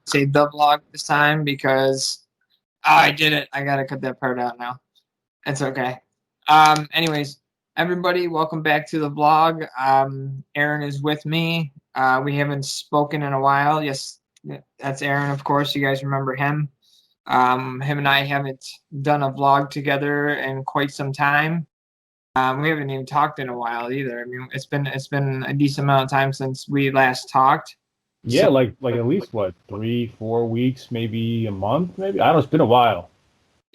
say the vlog this time because I did it. I gotta cut that part out now. It's okay. Anyways, everybody, welcome back to the vlog. Aaron is with me. We haven't spoken in a while. Yes, that's Aaron, of course. You guys remember him. Him and I haven't done a vlog together in quite some time. We haven't even talked in a while either. I mean, it's been a decent amount of time since we last talked. Yeah, So like at least what, 3, 4 weeks, maybe a month, maybe. I don't know. It's been a while.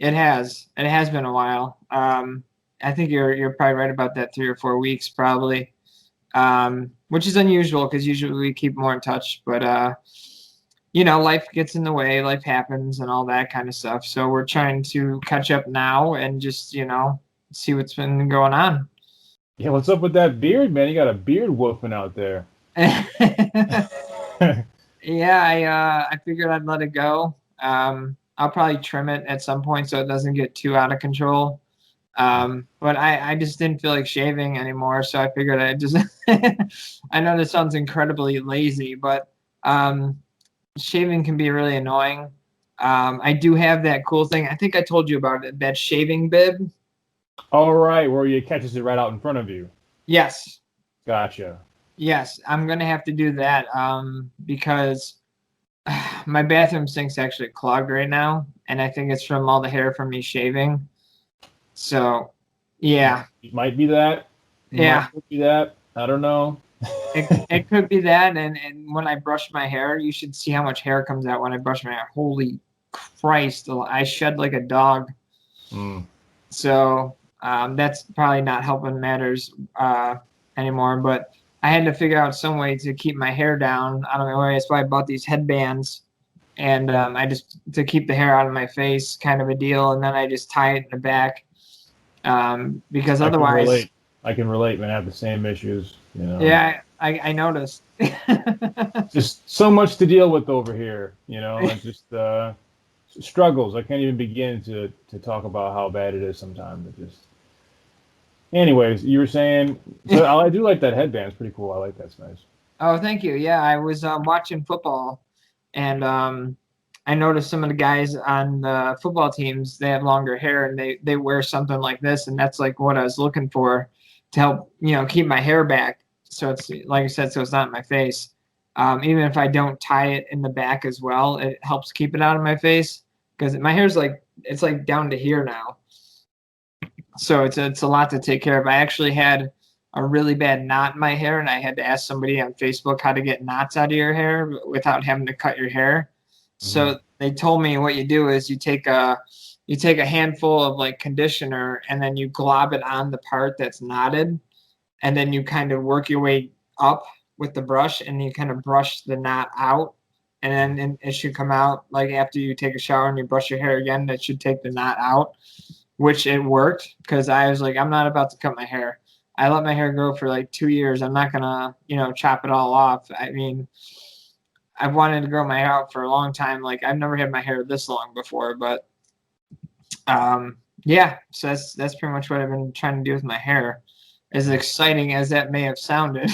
it has been a while. I think you're probably right about that, 3 or 4 weeks probably. Which is unusual because usually we keep more in touch, but life gets in the way, life happens, and all that kind of stuff. So we're trying to catch up now and just see what's been going on. Yeah, what's up with that beard, man? You got a beard wolfing out there. Yeah, I figured I'd let it go. I'll probably trim it at some point so it doesn't get too out of control. But I just didn't feel like shaving anymore, so I figured I just I know this sounds incredibly lazy, but shaving can be really annoying. I do have that cool thing. I think I told you about it, that shaving bib. All right, where you catches it right out in front of you. Yes. Gotcha. Yes, I'm gonna have to do that because my bathroom sink's actually clogged right now, and I think it's from all the hair from me shaving. So, yeah, It might be that. yeah, Might be that. I don't know. it could be that. And when I brush my hair, you should see how much hair comes out when I brush my hair. Holy Christ, I shed like a dog. Mm. So that's probably not helping matters anymore. But I had to figure out some way to keep my hair down. I don't know why. That's why I bought these headbands, and I just to keep the hair out of my face, kind of a deal. And then I just tie it in the back because I can otherwise, relate. I can relate, man. I have the same issues. yeah, I noticed. Just so much to deal with over here. It's just struggles. I can't even begin to talk about how bad it is sometimes. It just. Anyways, you were saying, so I do like that headband. It's pretty cool. I like that. It's nice. Oh, thank you. Yeah, I was watching football, and I noticed some of the guys on the football teams, they have longer hair, and they wear something like this, and that's like what I was looking for to help keep my hair back. So it's like I said, so it's not in my face. Even if I don't tie it in the back as well, it helps keep it out of my face because my hair's like it's like down to here now. So it's a lot to take care of. I actually had a really bad knot in my hair, and I had to ask somebody on Facebook how to get knots out of your hair without having to cut your hair. Hmm. So they told me what you do is you take a handful of like conditioner and then you glob it on the part that's knotted, and then you kind of work your way up with the brush, and you kind of brush the knot out, and then it should come out like after you take a shower and you brush your hair again. That should take the knot out, which it worked because I was like, I'm not about to cut my hair. I let my hair grow for like 2 years. I'm not gonna, chop it all off. I mean, I've wanted to grow my hair out for a long time. Like I've never had my hair this long before, but yeah. So that's pretty much what I've been trying to do with my hair. As exciting as that may have sounded.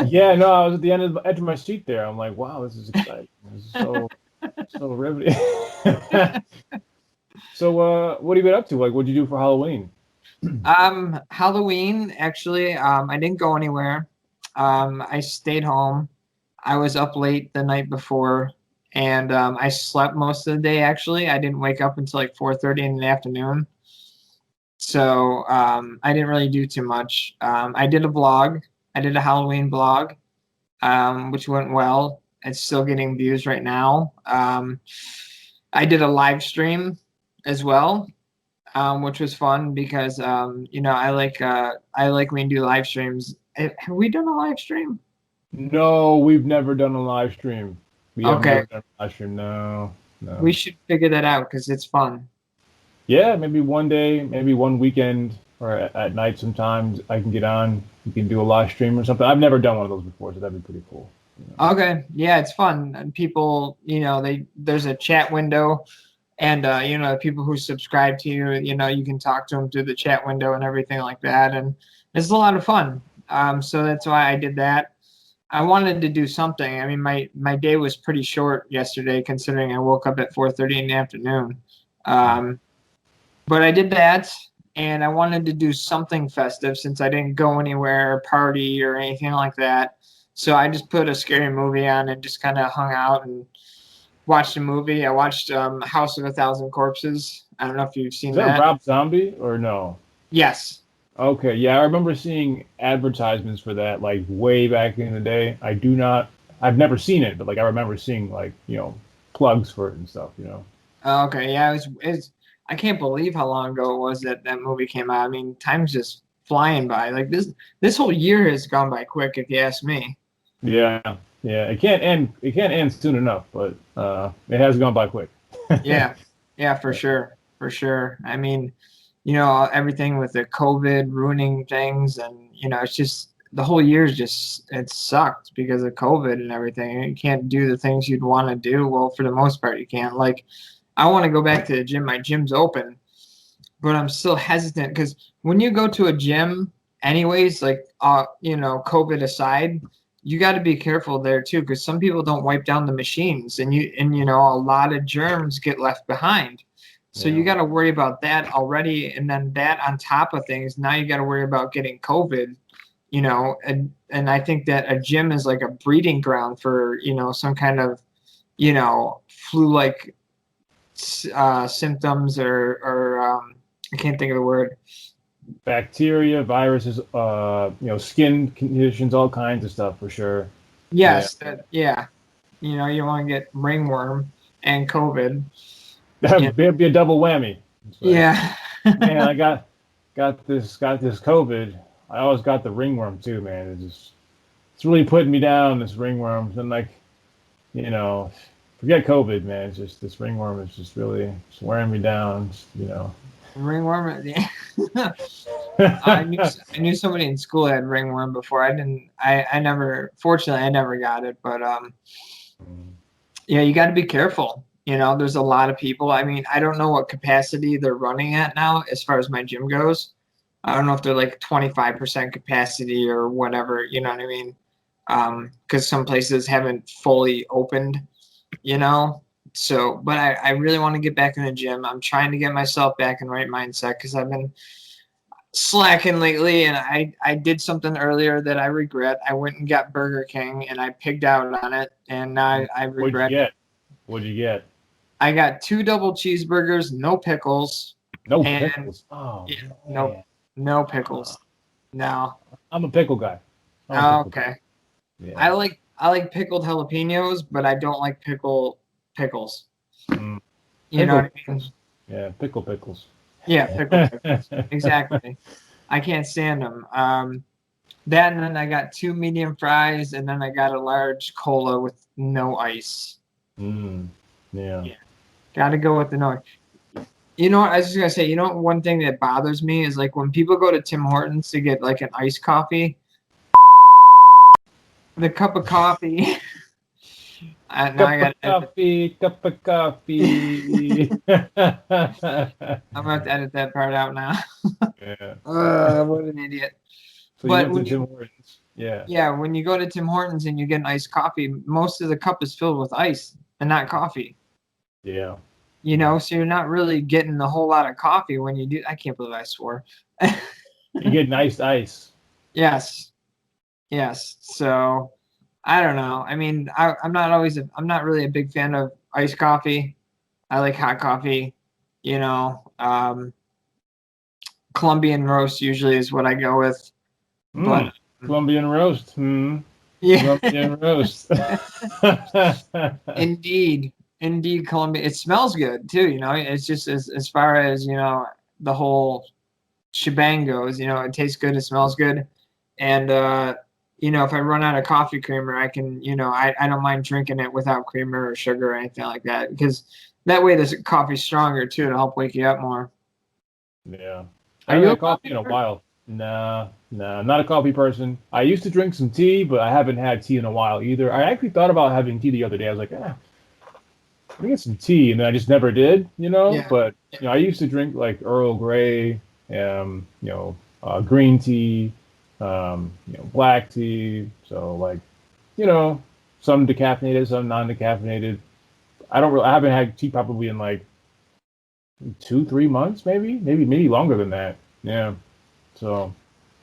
Yeah, no, I was at the edge of my seat there. I'm like, wow, this is exciting. This is so riveting. So, what have you been up to? Like, what'd you do for Halloween? Halloween actually, I didn't go anywhere. I stayed home. I was up late the night before, and I slept most of the day. Actually, I didn't wake up until like 4:30 in the afternoon, so I didn't really do too much. I did a vlog. I did a Halloween vlog, which went well. It's still getting views right now. I did a live stream as well, which was fun because I like when you do live streams. Have we done a live stream? No, we've never done a live stream. We have Okay, never done a live stream. No, we no. should figure that out because it's fun. Yeah, maybe one day, maybe one weekend or at night sometimes I can get on. We can do a live stream or something. I've never done one of those before, so that'd be pretty cool. Okay, yeah, it's fun. And people, there's a chat window, and people who subscribe to you, you can talk to them through the chat window and everything like that, and it's a lot of fun. So that's why I did that. I wanted to do something. I mean, my day was pretty short yesterday, considering I woke up at 4:30 in the afternoon. Um, but I did that, and I wanted to do something festive since I didn't go anywhere, party or anything like that. So I just put a scary movie on and just kind of hung out and watched a movie. I watched House of a Thousand Corpses. I don't know if you've Is seen that that. Rob Zombie or no? Yes. Okay, yeah, I remember seeing advertisements for that like way back in the day. I've never seen it, but like I remember seeing like, plugs for it and stuff, Oh, okay. Yeah, it's I can't believe how long ago it was that that movie came out. I mean, time's just flying by. Like this whole year has gone by quick, if you ask me. Yeah, yeah, it can't end soon enough, but it has gone by quick. Yeah. Yeah, for sure. For sure. I mean, everything with the COVID ruining things, and it's just the whole year's just it sucked because of COVID and everything. You can't do the things you'd want to do. Well, for the most part, you can't. Like, I want to go back to the gym. My gym's open, but I'm still hesitant because when you go to a gym, anyways, like COVID aside, you got to be careful there too because some people don't wipe down the machines, and a lot of germs get left behind. So you Yeah. got to worry about that already, and then that on top of things, now you got to worry about getting COVID. And I think that a gym is like a breeding ground for some kind of flu-like symptoms or I can't think of the word. Bacteria, viruses, skin conditions, all kinds of stuff for sure. Yeah. Yes, yeah. You want to get ringworm and COVID. Yeah, That'd be a double whammy. It's like, yeah, man, I got this COVID. I always got the ringworm too, man. It's really putting me down, this ringworm. And like, you know, forget COVID, man. It's just this ringworm is just really just wearing me down. ringworm. Yeah. I knew somebody in school had ringworm before. I didn't. I never. Fortunately, I never got it. But yeah, you got to be careful. There's a lot of people. I mean, I don't know what capacity they're running at now as far as my gym goes. I don't know if they're like 25% capacity or whatever, you know what I mean? Because some places haven't fully opened, you know? So, but I really want to get back in the gym. I'm trying to get myself back in right mindset because I've been slacking lately, and I did something earlier that I regret. I went and got Burger King and I pigged out on it, and now I What'd you regret it. get? What'd you get? I got two double cheeseburgers, no pickles, No and pickles. Oh yeah, no man. no Uh, pickles. No. I'm a pickle guy. I'm a Oh, pickle guy. okay. I Yeah. like I like pickled jalapenos, but I don't like pickles. Mm. You know Pickle what I mean? pickles. Yeah, pickles. Yeah, pickled pickles. Exactly. I can't stand them. That and then I got two medium fries, and then I got a large cola with no ice. Mm. Yeah. Yeah. Got to go with the no. What I was just gonna say. One thing that bothers me is like when people go to Tim Hortons to get like an iced coffee, the cup of coffee. Now I Cup of got to edit. coffee, cup of coffee. I'm gonna have to edit that part out now. Yeah. What an idiot. So you But went to Tim Hortons. Yeah. when you go to Tim Hortons and you get an iced coffee, most of the cup is filled with ice and not coffee. Yeah. So you're not really getting a whole lot of coffee when you do. I can't believe I swore. You get nice ice. Yes, yes. So I don't know. I mean, I'm not really a big fan of iced coffee. I like hot coffee. You know, Colombian roast usually is what I go with. But Mm. Colombian roast. yeah, Colombian roast. indeed, indeed, Colombia. It smells good too. It's just as far as the whole shebang goes. It tastes good, it smells good, and if I run out of coffee creamer, I can. I don't mind drinking it without creamer or sugar or anything like that because that way the coffee's stronger too to help wake you up more. Yeah. I Are haven't you a had coffee coffee in a person? while. Nah, nah, I'm not a coffee person. I used to drink some tea, but I haven't had tea in a while either. I actually thought about having tea the other day. I was like, let me get some tea, and then I just never did. Yeah. But Yeah. I used to drink like Earl Grey, green tea, black tea. So like, some decaffeinated, some non-decaffeinated. I haven't had tea probably in like 2-3 months, maybe longer than that. Yeah. So.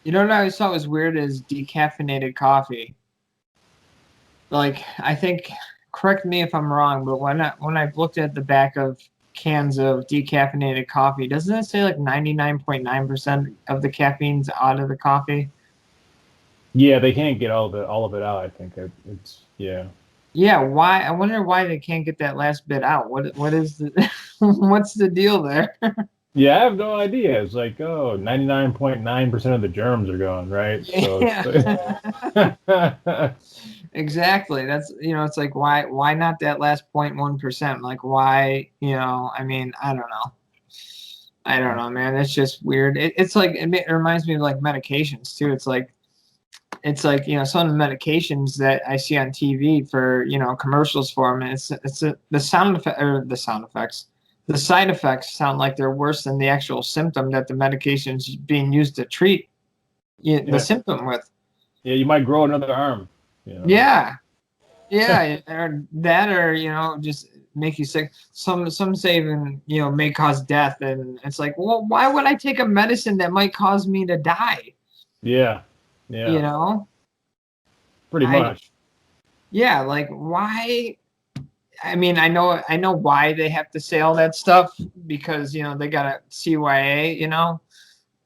You know what I always thought was weird is decaffeinated coffee. Like, I think, correct me if I'm wrong, but when I've looked at the back of cans of decaffeinated coffee, doesn't it say like 99.9% of the caffeine's out of the coffee? Yeah, they can't get all of it out. I think it's yeah. Yeah, why? I wonder why they can't get that last bit out. What is the what's the deal there? Yeah, I have no idea. It's like, 99.9% of the germs are gone, right? So Yeah. it's Exactly. That's it's like why not that last 0.1%? Like why, I mean, I don't know. I don't know, man. It's just weird. It's like it reminds me of like medications too. It's like some of the medications that I see on TV for commercials for them. And the sound effect or the sound effects, the side effects sound like they're worse than the actual symptom that the medication's being used to treat the yeah, symptom with. yeah, you might grow another arm, Yeah, yeah, or that, or just make you sick. Some say even may cause death, and it's like, well, why would I take a medicine that might cause me to die? Yeah, You yeah, know, pretty I much. yeah, like why? I mean, I know why they have to say all that stuff because they got a CYA,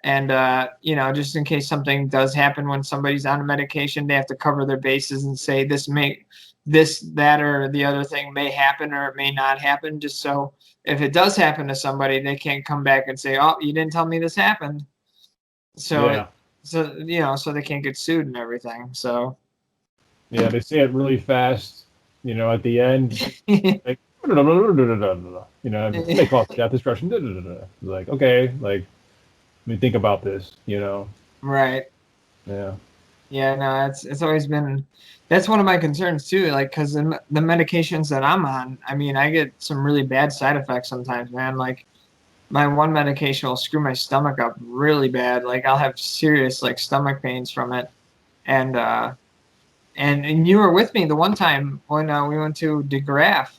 and just in case something does happen when somebody's on a medication, they have to cover their bases and say this, that, or the other thing may happen or it may not happen, just so if it does happen to somebody, they can't come back and say, oh, you didn't tell me this happened. So Yeah, so they can't get sued and everything. So yeah, they say it really fast, at the end, like, may cause death, destruction. Like, okay, like, let me think about this. right. Yeah. Yeah, no, it's always been that's one of my concerns too. Like, because the medications that I'm on, I mean, I get some really bad side effects sometimes, man. Like, my one medication will screw my stomach up really bad. Like, I'll have serious like stomach pains from it. And and you were with me the one time when we went to DeGraff,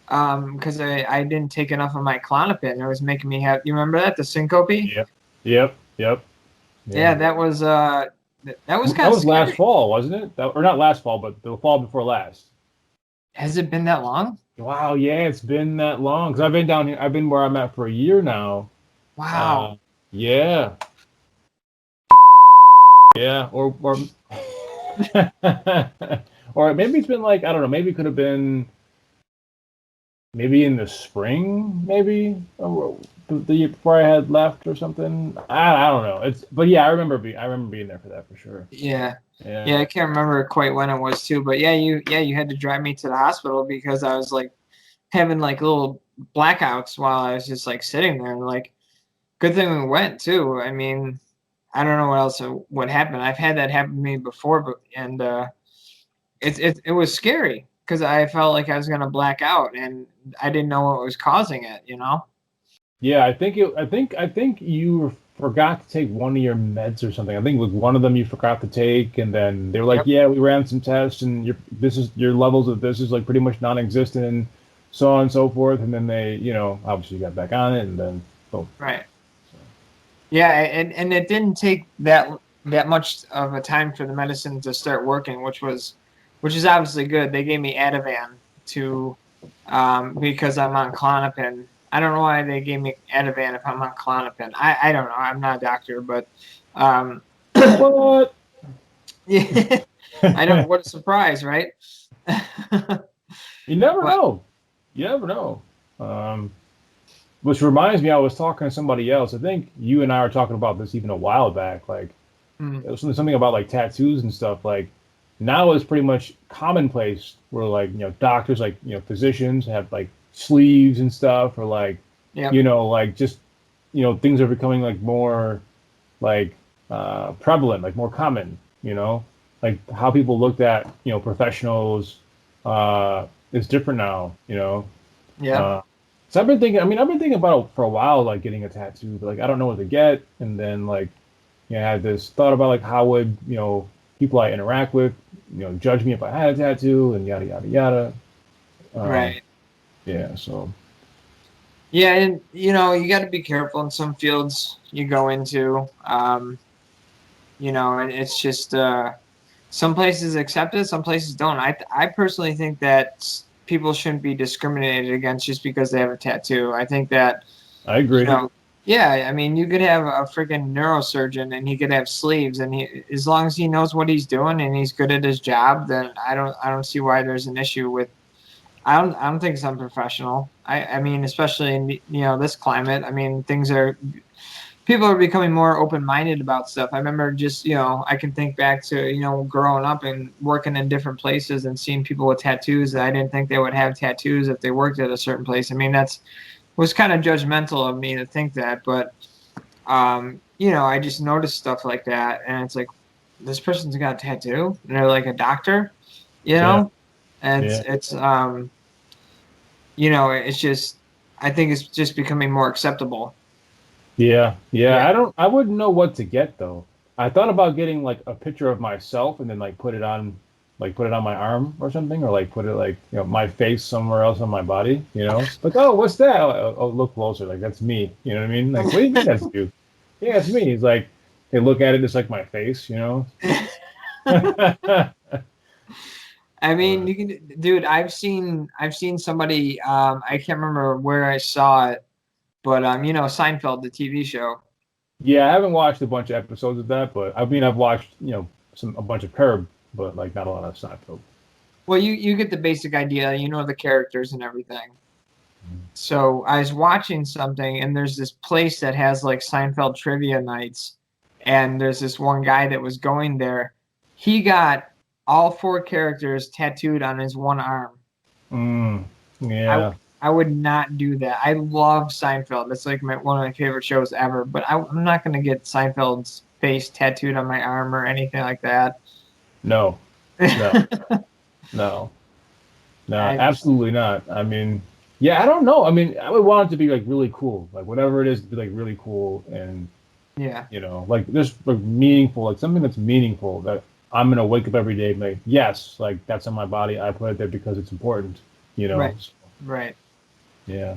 because I didn't take enough of my Klonopin. It was making me have. You remember that, the syncope? Yep. Yep. Yep. Yeah, Yeah. that was kind That of was last scary. fall, wasn't it? Or not last fall, but the fall before last. Has it been that long? Wow, yeah, it's been that long. Because I've been down here. I've been where I'm at for a year now. Wow. Uh, yeah, yeah, or or maybe it's been like, I don't know. Maybe it could have been maybe in the spring, maybe the year before I had left or something. I don't know. But yeah, I remember being there for that for sure. Yeah. Yeah. Yeah, I can't remember quite when it was too, but yeah, you had to drive me to the hospital because I was like having like little blackouts while I was just like sitting there. And like, good thing we went too. I mean, I don't know what else would happen. I've had that happen to me before, but and it was scary because I felt like I was gonna black out and I didn't know what was causing it. Yeah, I think you forgot to take one of your meds or something. I think it was one of them you forgot to take, and then they were like, Yep. "Yeah, we ran some tests, and your levels of this is like pretty much non-existent, and so on and so forth." And then they, obviously got back on it, and then boom. Right. Yeah, and it didn't take that much of a time for the medicine to start working, which is obviously good. They gave me Ativan to because I'm on Klonopin. I don't know why they gave me Ativan if I'm on Klonopin. I don't know. I'm not a doctor, but um, What? yeah, I know. What a surprise, right? You never But know. You never know. Um, which reminds me, I was talking to somebody else. I think you and I were talking about this even a while back. Like, mm, it was something about like tattoos and stuff. Like now it's pretty much commonplace where like doctors, like physicians have like sleeves and stuff, or like yep, like just things are becoming like more like prevalent, like more common. Like how people looked at professionals is different now. yep, Uh, so I've been thinking. I mean, I've been thinking about it for a while, like getting a tattoo, but like I don't know what to get, and then like I had this thought about like how would people I interact with judge me if I had a tattoo and yada yada yada. Right. Yeah. So. Yeah, and you got to be careful in some fields you go into. And it's just some places accept it, some places don't. I personally think that people shouldn't be discriminated against just because they have a tattoo. I think that I you agree. know, yeah, I mean, you could have a freaking neurosurgeon and he could have sleeves, and as long as he knows what he's doing and he's good at his job, then I don't see why there's an issue with. I don't think it's unprofessional. I mean, especially in this climate. I mean, people are becoming more open-minded about stuff. I remember just I can think back to growing up and working in different places and seeing people with tattoos that I didn't think they would have tattoos if they worked at a certain place. I mean, that's was kind of judgmental of me to think that, but I just noticed stuff like that, and it's like this person's got a tattoo, and they're like a doctor, Yeah. and Yeah. it's just I think it's just becoming more acceptable. Yeah. Yeah. Yeah. I wouldn't know what to get though. I thought about getting like a picture of myself and then like put it on my arm or something, or like put it like my face somewhere else on my body. Like, oh, what's that? Oh, look closer. Like that's me. You know what I mean? Like, what do you mean that's you? Yeah, it's me. He's like, they look at it, it's like my face. I mean, But you can, dude. I've seen somebody. I can't remember where I saw it, but Seinfeld, the TV show. yeah, I haven't watched a bunch of episodes of that, but I mean, I've watched a bunch of Curb, but like not a lot of Seinfeld. Well, you get the basic idea. You know the characters and everything. So I was watching something, and there's this place that has like Seinfeld trivia nights, and there's this one guy that was going there. He got all four characters tattooed on his one arm. Mm, I yeah. I would not do that. I love Seinfeld. That's like one of my favorite shows ever. But I'm not gonna get Seinfeld's face tattooed on my arm or anything like that. No, no, no, no, I absolutely not. I mean, yeah, I don't know. I mean, I would want it to be like really cool, like whatever it is, to be like really cool, and yeah. like just like meaningful, like something that's meaningful that I'm gonna wake up every day and be like, yes, like that's on my body. I put it there because it's important. Right. So, Right. yeah,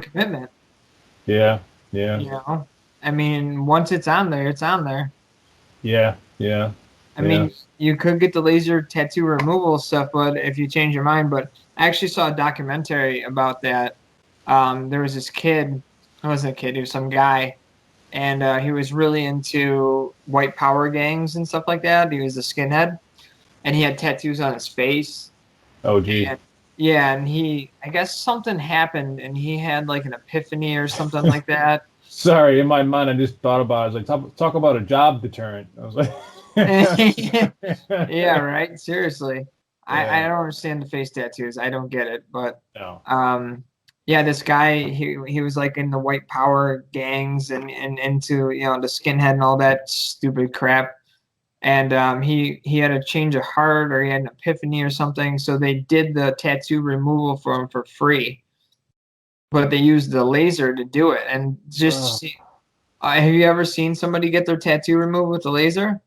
Commitment. yeah, yeah, You know. I mean, once it's on there, it's on there. yeah, yeah, I yeah. mean, you could get the laser tattoo removal stuff, but if you change your mind, but I actually saw a documentary about that. There was this kid, it wasn't a kid, he was some guy, and he was really into white power gangs and stuff like that. He was a skinhead, and he had tattoos on his face. Oh, gee. And yeah, and I guess something happened, and he had like an epiphany or something like that. Sorry, in my mind, I just thought about it. I was like, talk about a job deterrent. I was like, Yeah, right. Seriously, I yeah, don't understand the face tattoos. I don't get it. But no. um, yeah, this guy he was like in the white power gangs and into the skinhead and all that stupid crap. And he had a change of heart or he had an epiphany or something. So they did the tattoo removal for him for free, but they used the laser to do it. And just Oh, see, have you ever seen somebody get their tattoo removed with a laser?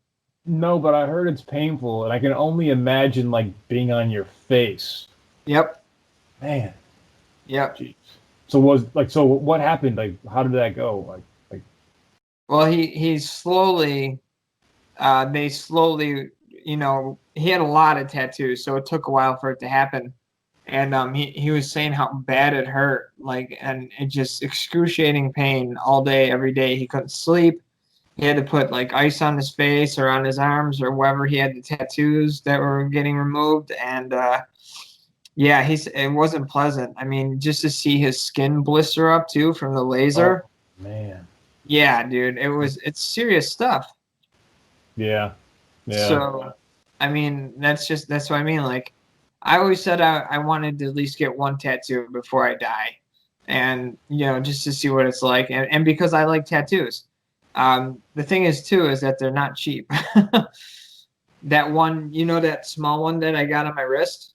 no, but I heard it's painful, and I can only imagine like being on your face. Yep. Man, Yep. jeez. So what happened? Like, how did that go? Like, Well, he slowly, they slowly, he had a lot of tattoos, so it took a while for it to happen. And he was saying how bad it hurt, like, and it just excruciating pain all day, every day. He couldn't sleep. He had to put like ice on his face or on his arms or wherever he had the tattoos that were getting removed. And yeah, it wasn't pleasant. I mean, just to see his skin blister up too from the oh laser. man, Yeah, dude, it's serious stuff. yeah, yeah, So, I mean, that's what I mean. Like, I always said I wanted to at least get one tattoo before I die, and just to see what it's like, and because I like tattoos. The thing is too is that they're not cheap. That one, that small one that I got on my wrist,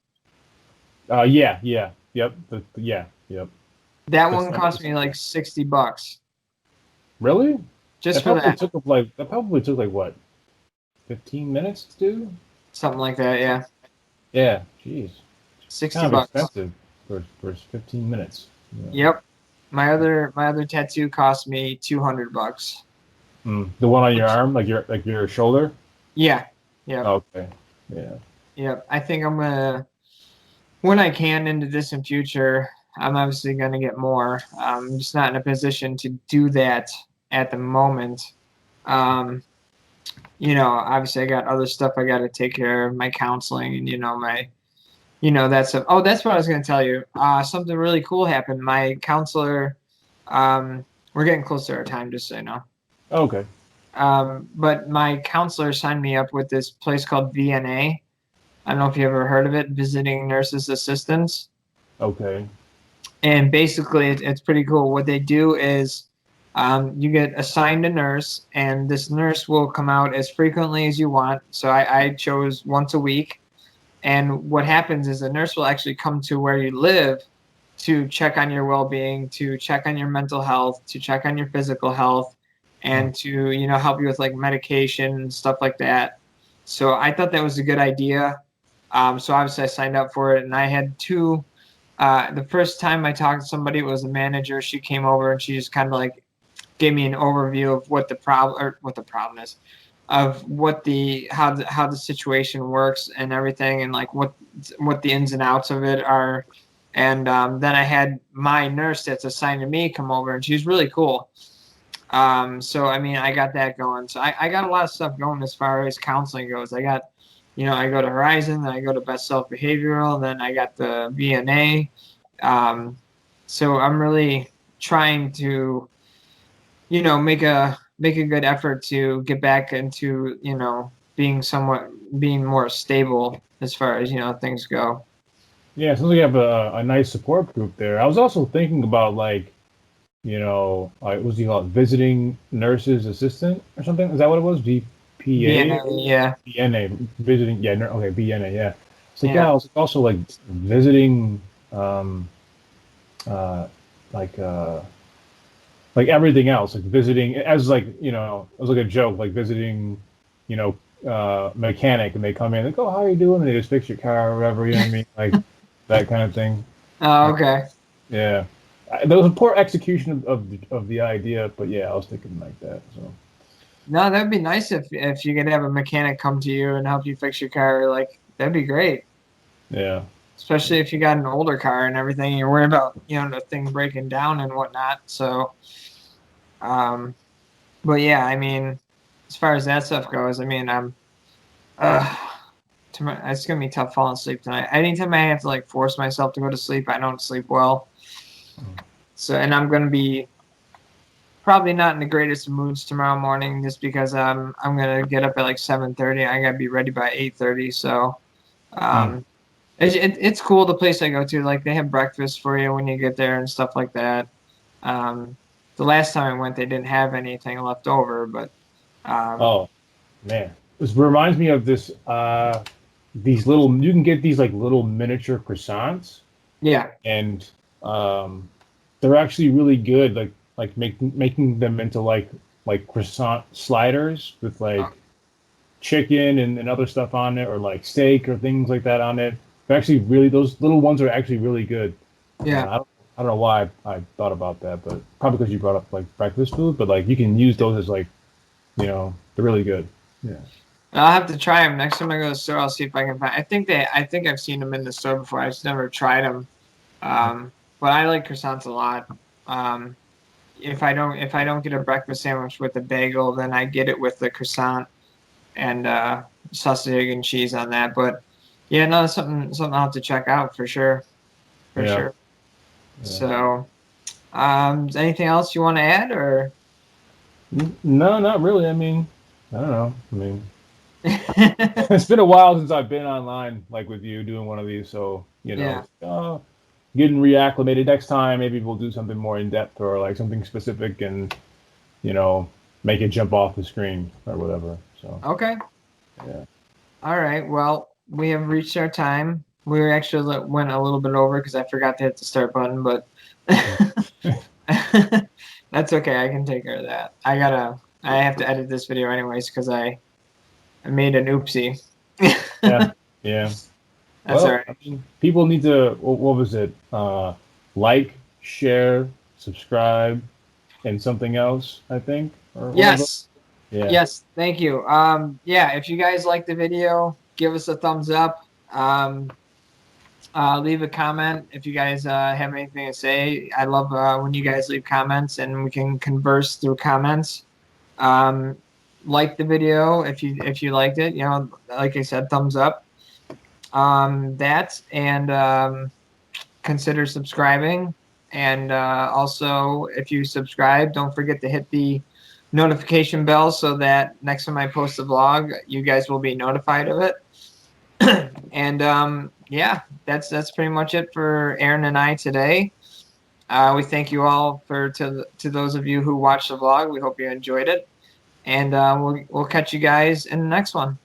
yeah, yeah, yep, yeah, yep. that That's one not cost me like $60 really. just for that. That probably took like what, 15 minutes to do? Something like that. Yeah. Yeah, jeez, 60 kind of bucks. expensive for 15 minutes. Yeah. Yep. My other tattoo cost me 200 bucks. The one on your Which, arm, like your shoulder. yeah. Yep. Okay, yeah. Yep. I think I'm gonna, when I can into this in future, I'm obviously gonna get more. I'm just not in a position to do that at the moment. Um, obviously I got other stuff I got to take care of, my counseling and that's a, oh, that's what I was going to tell you. Something really cool happened. My counselor, um, we're getting close to our time, just so you know. Okay, But my counselor signed me up with this place called VNA. I don't know if you ever heard of it, Visiting Nurses Assistants. okay. And basically, it's pretty cool. What they do is you get assigned a nurse, and this nurse will come out as frequently as you want. So I chose once a week. And what happens is the nurse will actually come to where you live to check on your well-being, to check on your mental health, to check on your physical health, Hmm. and to help you with like medication and stuff like that. So I thought that was a good idea. So obviously I signed up for it, and I had two. The first time I talked to somebody, it was a manager. She came over and she just kind of like gave me an overview of what the problem is, of what the how the situation works and everything, and like what the ins and outs of it are. And then I had my nurse that's assigned to me come over, and she's really cool. So I mean, I got that going. So I got a lot of stuff going as far as counseling goes. I got, I go to Horizon, then I go to Best Self Behavioral, then I got the VNA. So I'm really trying to, make a good effort to get back into, being more stable as far as, things go. Yeah, sounds like you have a nice support group there. I was also thinking about like, what's he called? Visiting nurses assistant or something? Is that what it was? VPA? VNA, yeah, BNA, visiting, yeah, okay, BNA, yeah. It's like, yeah, yeah, I was also like visiting, um, uh, like, uh, like everything else, like visiting as like, it was like a joke, like visiting, you know, mechanic, and they come in like, oh, how are you doing? And they just fix your car or whatever, you know what I mean? Like that kind of thing. oh, Uh, okay. yeah. There was a poor execution of the idea, but yeah, I was thinking like that. So No, that'd be nice if you could have a mechanic come to you and help you fix your car. Like that'd be great, yeah, especially if you got an older car and everything. You're worried about the thing breaking down and whatnot. So, um, but yeah, I mean, as far as that stuff goes, I mean, uh, it's gonna be tough falling asleep tonight. Anytime I have to like force myself to go to sleep, I don't sleep well. So, and I'm gonna be probably not in the greatest of moods tomorrow morning, just because I'm gonna get up at like 7:30. I gotta be ready by 8:30. So, mm. um, it's cool the place I go to. Like they have breakfast for you when you get there and stuff like that. Um, the last time I went, they didn't have anything left over, but Oh man, this reminds me of this. These little, you can get these like little miniature croissants, yeah. and um, they're actually really good. Like making them into like croissant sliders with like Oh, chicken and other stuff on it, or like steak or things like that on it. They're actually really, those little ones are actually really good. yeah. I don't know why I thought about that, but probably because you brought up like breakfast food. But like you can use those as like, they're really good. Yeah. I'll have to try them next time I go to the store. I'll see if I can find. I think I've seen them in the store before. I just never tried them. But I like croissants a lot. Um, if I don't get a breakfast sandwich with a bagel, then I get it with the croissant and sausage, egg, and cheese on that. But yeah, no, that's something I'll have to check out for sure, for Yeah. sure. Yeah. So, is anything else you want to add, or? No, not really. I mean, I don't know. I mean, it's been a while since I've been online, like with you doing one of these. So, Yeah. getting reacclimated. Next time, maybe we'll do something more in depth or like something specific and, you know, make it jump off the screen or whatever. So, Okay. yeah. All right. Well, we have reached our time. We were actually went a little bit over because I forgot to hit the start button, but that's okay. I can take care of that. I have to edit this video anyways because I made an oopsie. Yeah, yeah. That's all Well, right. I mean, people need to, what was it? Like, share, subscribe, and something else, I think, or one of them. Yes. Yeah. Yes. Thank you. Yeah, if you guys like the video, give us a thumbs up. Um, leave a comment if you guys have anything to say. I love when you guys leave comments and we can converse through comments. Um, like the video if you liked it. You know, like I said, thumbs up. That and consider subscribing. And also, if you subscribe, don't forget to hit the notification bell so that next time I post a vlog, you guys will be notified of it. And yeah, that's pretty much it for Aaron and I today. We thank you all to those of you who watched the vlog. We hope you enjoyed it, and we'll catch you guys in the next one.